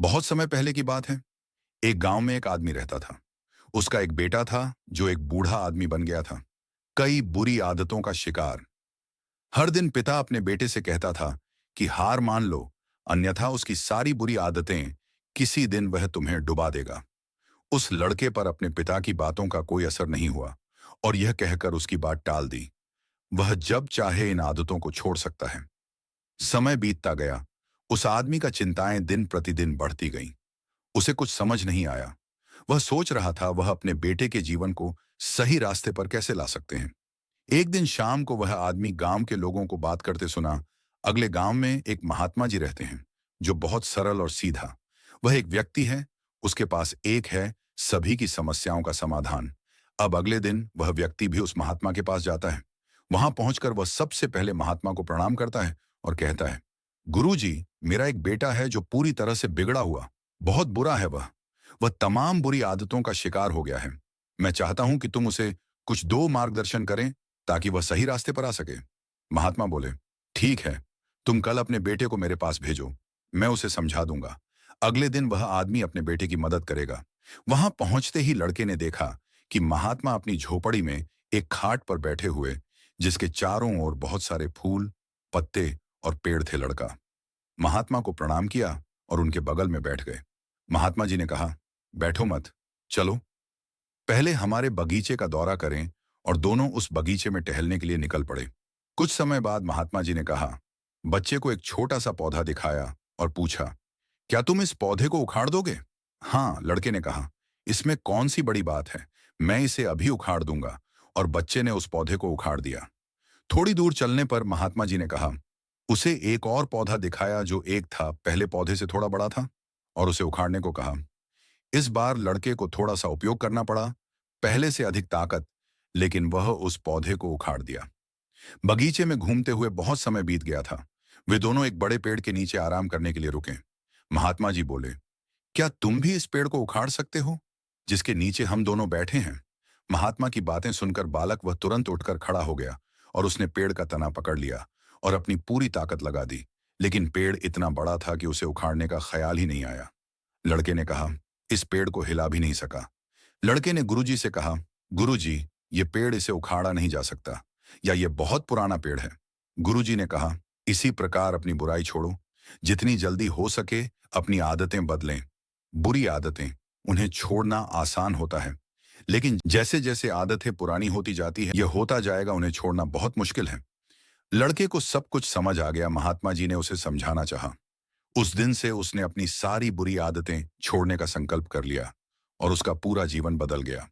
बहुत समय पहले की बात है। एक गांव में एक आदमी रहता था। उसका एक बेटा था जो एक बूढ़ा आदमी बन गया था, कई बुरी आदतों का शिकार। हर दिन पिता अपने बेटे से कहता था कि हार मान लो, अन्यथा उसकी सारी बुरी आदतें किसी दिन वह तुम्हें डुबा देगा। उस लड़के पर अपने पिता की बातों का कोई असर नहीं हुआ और यह कहकर उसकी बात टाल दी। वह जब चाहे इन आदतों को छोड़ सकता है। समय बीतता गया। उस आदमी का चिंताएं दिन प्रतिदिन बढ़ती गईं। उसे कुछ समझ नहीं आया। वह सोच रहा था वह अपने बेटे के जीवन को सही रास्ते पर कैसे ला सकते हैं। एक दिन शाम को वह आदमी गांव के लोगों को बात करते सुना। अगले गांव में एक महात्मा जी रहते हैं जो बहुत सरल और सीधा। वह एक व्यक्ति है, उसके पास एक है सभी की समस्याओं का समाधान। अब अगले दिन वह व्यक्ति भी उस महात्मा के पास जाता है। वहां पहुंचकर वह सबसे पहले महात्मा को प्रणाम करता है और कहता है, गुरु जी, मेरा एक बेटा है जो पूरी तरह से बिगड़ा हुआ, बहुत बुरा है। वह तमाम बुरी आदतों का शिकार हो गया है। मैं चाहता हूं कि तुम उसे कुछ दो मार्गदर्शन करें ताकि वह सही रास्ते पर आ सके। महात्मा बोले, ठीक है, तुम कल अपने बेटे को मेरे पास भेजो, मैं उसे समझा दूंगा। अगले दिन वह आदमी अपने बेटे की मदद करेगा। वहां पहुंचते ही लड़के ने देखा कि महात्मा अपनी झोपड़ी में एक खाट पर बैठे हुए, जिसके चारों ओर बहुत सारे फूल, पत्ते और पेड़ थे। लड़का महात्मा को प्रणाम किया और उनके बगल में बैठ गए। महात्मा जी ने कहा, बैठो मत, चलो पहले हमारे बगीचे का दौरा करें। और दोनों उस बगीचे में टहलने के लिए निकल पड़े। कुछ समय बाद महात्मा जी ने कहा, बच्चे को एक छोटा सा पौधा दिखाया और पूछा, क्या तुम इस पौधे को उखाड़ दोगे? हाँ, लड़के ने कहा, इसमें कौन सी बड़ी बात है, मैं इसे अभी उखाड़ दूंगा। और बच्चे ने उस पौधे को उखाड़ दिया। थोड़ी दूर चलने पर महात्मा जी ने कहा, उसे एक और पौधा दिखाया जो एक था पहले पौधे से थोड़ा बड़ा था, और उसे उखाड़ने को कहा। इस बार लड़के को थोड़ा सा उपयोग करना पड़ा, पहले से अधिक ताकत, लेकिन वह उस पौधे को उखाड़ दिया। बगीचे में घूमते हुए बहुत समय बीत गया था। वे दोनों एक बड़े पेड़ के नीचे आराम करने के लिए रुके। महात्मा जी बोले, क्या तुम भी इस पेड़ को उखाड़ सकते हो जिसके नीचे हम दोनों बैठे हैं? महात्मा की बातें सुनकर बालक वह तुरंत उठकर खड़ा हो गया और उसने पेड़ का तना पकड़ लिया और अपनी पूरी ताकत लगा दी। लेकिन पेड़ इतना बड़ा था कि उसे उखाड़ने का ख्याल ही नहीं आया। लड़के ने कहा, इस पेड़ को हिला भी नहीं सका। लड़के ने गुरुजी से कहा, गुरुजी, ये पेड़ इसे उखाड़ा नहीं जा सकता, या ये बहुत पुराना पेड़ है। गुरुजी ने कहा, इसी प्रकार अपनी बुराई छोड़ो, जितनी जल्दी हो सके अपनी आदतें बदलें। बुरी आदतें, उन्हें छोड़ना आसान होता है, लेकिन जैसे जैसे आदतें पुरानी होती जाती है, यह होता जाएगा उन्हें छोड़ना बहुत मुश्किल है। लड़के को सब कुछ समझ आ गया। महात्मा जी ने उसे समझाना चाहा। उस दिन से उसने अपनी सारी बुरी आदतें छोड़ने का संकल्प कर लिया और उसका पूरा जीवन बदल गया।